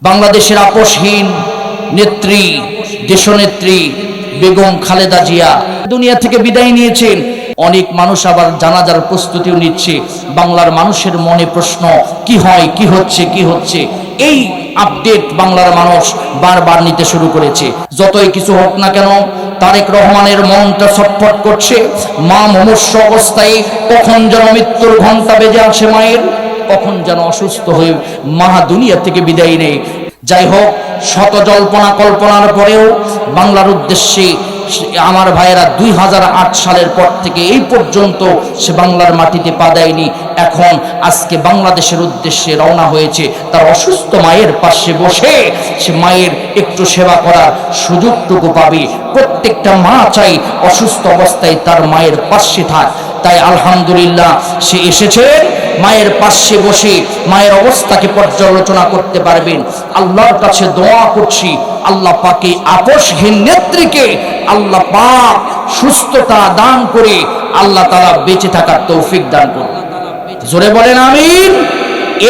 বাংলাদেশের আপোষহীন নেত্রী, দেশনেত্রী বেগম খালেদা জিয়া দুনিয়া থেকে বিদায় নিয়েছেন। অনেক মানুষ আবার জানাজার প্রস্তুতিও নিচ্ছে। বাংলার মানুষের মনে প্রশ্ন, কি হয়, কি হচ্ছে। এই আপডেট বাংলার মানুষ বারবার নিতে শুরু করেছে। যতই কিছু হোক না কেন, তারেক রহমানের মনটা ছটফট করছে। মা মুমূর্ষু অবস্থায় কখন যেন মৃত্যুর ঘণ্টা বেজে আসে মায়ের, কখন যেন অসুস্থ হয়ে মা দুনিয়া থেকে বিদায় নেয়। যাই হোক, শত জল্পনা কল্পনার পরেও বাংলার উদ্দেশ্যে আমার ভাইয়েরা 2008 সালের পর থেকে এই পর্যন্ত সে বাংলার মাটিতে পা দেয়নি। এখন আজকে বাংলাদেশের উদ্দেশ্যে রওনা হয়েছে। তার অসুস্থ মায়ের পাশে বসে সে মায়ের একটু সেবা করার সুযোগটুকু পাবে। প্রত্যেকটা মা চাই অসুস্থ অবস্থায় তার মায়ের পাশে থাক। তাই আলহামদুলিল্লাহ সে এসেছেন, মায়ের পাশে বসে মায়ের অবস্থাকে পর্যালোচনা করতে পারবেন। আল্লাহর কাছে দোয়া করছি, আল্লাহ পাকে আপোষহীন নেত্রীকে আল্লাহ পাক সুস্থতা দান করে আল্লাহ তাআলা বেঁচে থাকার তৌফিক দান করুন। জোরে বলেন আমিন।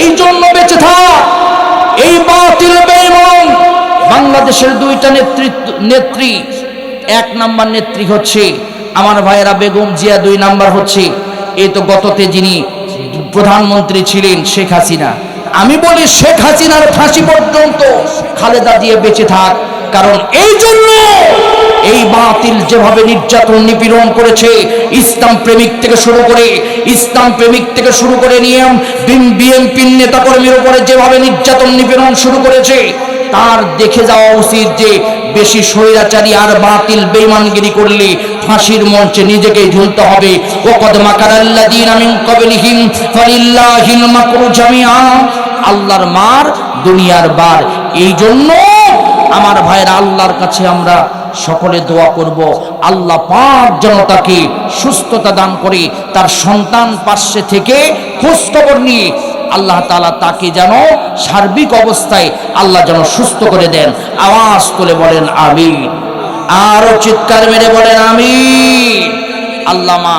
এই জন্য বেঁচে থাক এই বাতিল বেঈমান বাংলাদেশের দুইটা নেত্রী। এক নাম্বার নেত্রী হচ্ছে আমার ভাইয়েরা বেগম জিয়া, 2 নাম্বার হচ্ছে এই তো গততে যিনি প্রধানমন্ত্রী ছিলেন শেখ হাসিনা। আমি বলি শেখ হাসিনার ফাঁসি পর্যন্ত খালেদা জিয়া বেঁচে থাক। কারণ এই জন্য এই বাতিল যেভাবে নির্যাতন নিপীড়ন করেছে, ইসলাম প্রেমিক থেকে শুরু করে নিয়ে বিএনপির নেতাকর্মীর উপরে যেভাবে নির্যাতন নিপীড়ন শুরু করেছে, তার দেখে যাওয়া উচিত যে বেশি স্বৈরাচারী আর বাতিল বেঈমানগিরি করলে ফাঁসির মঞ্চে নিজেকেই ঝুলতে হবে। ওয়াকাদ মাকারাল্লাযীনা মিন ক্বাবলিহিম ফালিল্লাহিল মাকরু জামিআ। আল্লাহর মার দুনিয়ার বার। এই জন্য আমার ভাইরা আল্লাহর কাছে আমরা সকলে দোয়া করব, আল্লাহ পাক যেন তাকে সুস্থতা দান করে, তার সন্তান পাশে থেকে খোঁজ খবর নিয়ে আল্লাহ তাআলা তাকে যেন সার্বিক অবস্থায় আল্লাহ যেন সুস্থ করে দেন। আওয়াজ তুলে বলেন আমিন, আরো চিৎকার মেরে বলেন আমিন। আল্লামা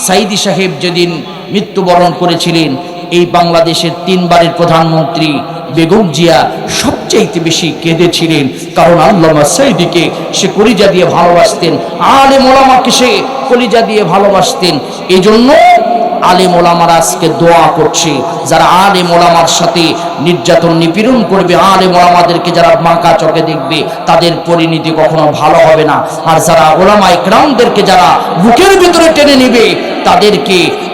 সাইদি সাহেব যেদিন মৃত্যুবরণ করেছিলেন, এই বাংলাদেশের 3 বারের প্রধানমন্ত্রী বেগম জিয়া সবচাইতে বেশি কেঁদেছিলেন। কারণ আল্লামা সাইদিকে সে কলিজা দিয়ে ভালোবাসতেন, আলেম ওলামাকে সে কলিজা দিয়ে ভালোবাসতেন। এই জন্য আলেম ওলামারা আজকে দোয়া করছে, যারা আলেম ওলামার সাথে নির্যাতন নিপীড়ন করবে, আলেম ওলামাদেরকে যারা বাঁকা চোখে দেখবে, তাদের পরিণতি কখনো ভালো হবে না। আর যারা ওলামা ইকরামদেরকে যারা বুকের ভিতরে টেনে নেবে,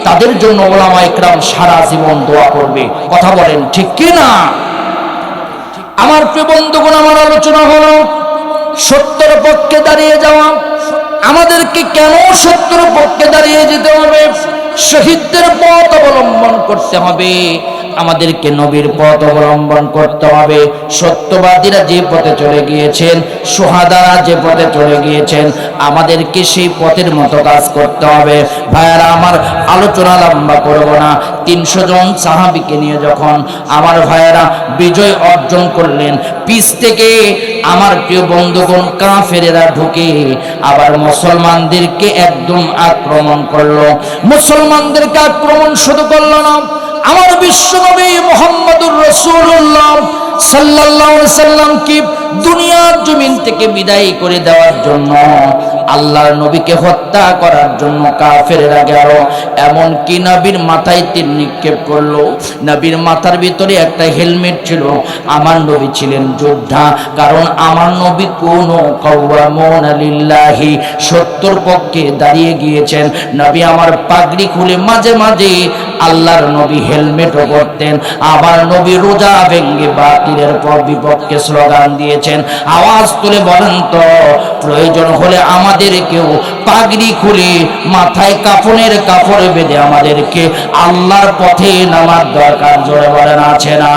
তাদের জন্য ওলামা ইকরাম সারা জীবন দোয়া করবে। কথা বলেন ঠিক কি না? আমার প্রিয় বন্ধুগণ, আমার আলোচনা হলো সত্যের পক্ষে দাঁড়িয়ে যাওয়া। আমাদেরকে কেন সত্যের পক্ষে দাঁড়িয়ে যেতে হবে? শহীদদের পথ অবলম্বন করতে হবে, আমাদেরকে নবীর পথ অবলম্বন করতে হবে। সত্যবাদীরা যে পথে চলে গিয়েছেন, সুহাদারা যে পথে চলে গিয়েছেন, আমাদেরকে সেই পথের মতো কাজ করতে হবে। ভাইয়ারা আমার, আলোচনা লম্বা করব না। 300 জন সাহাবীকে নিয়ে যখন আমার ভাইয়ারা বিজয় অর্জন করলেন, পিছ থেকে আমার প্রিয় বন্ধুগণ কাফেরেরা ঢুকে আবার মুসলমানদেরকে একদম আক্রমণ করলো। মুসলমানদেরকে আক্রমণ শুরু করলো না, আমার বিশ্বনবী মুহাম্মদুর রাসূলুল্লাহ সাল্লাল্লাহু আলাইহি সাল্লাম কি দুনিয়ার জমিন থেকে বিদায় করে দেওয়ার জন্য, আল্লাহর নবীকে হত্যা করার জন্য কাফেররা গেল। এমন কি নবীর মাথায় তীর নিক্ষেপ করলো। নবীর মাথার ভিতরে একটা হেলমেট ছিল। আমার নবী ছিলেন যোদ্ধা, কারণ আমার নবী কোন কাওয়ামুন লিল্লাহি, সত্যর পক্ষে দাঁড়িয়ে গিয়েছেন। নবী আমার পাগড়ি খুলে মাঝে মাঝে আল্লাহর নবী হেলমেটও পরতেন। আবার নবী রোজা ভেঙ্গে বাতিলের বিপক্ষে স্লোগান দিয়েছেন। আওয়াজ তুলে বলেন তো, প্রয়োজন হলে আমাদেরকেও পাগড়ি খুলে মাথায় কাফনের কাপড় বেঁধে আমাদেরকে আল্লাহর পথে নামার দরকার। জোরে বলেন আছে না?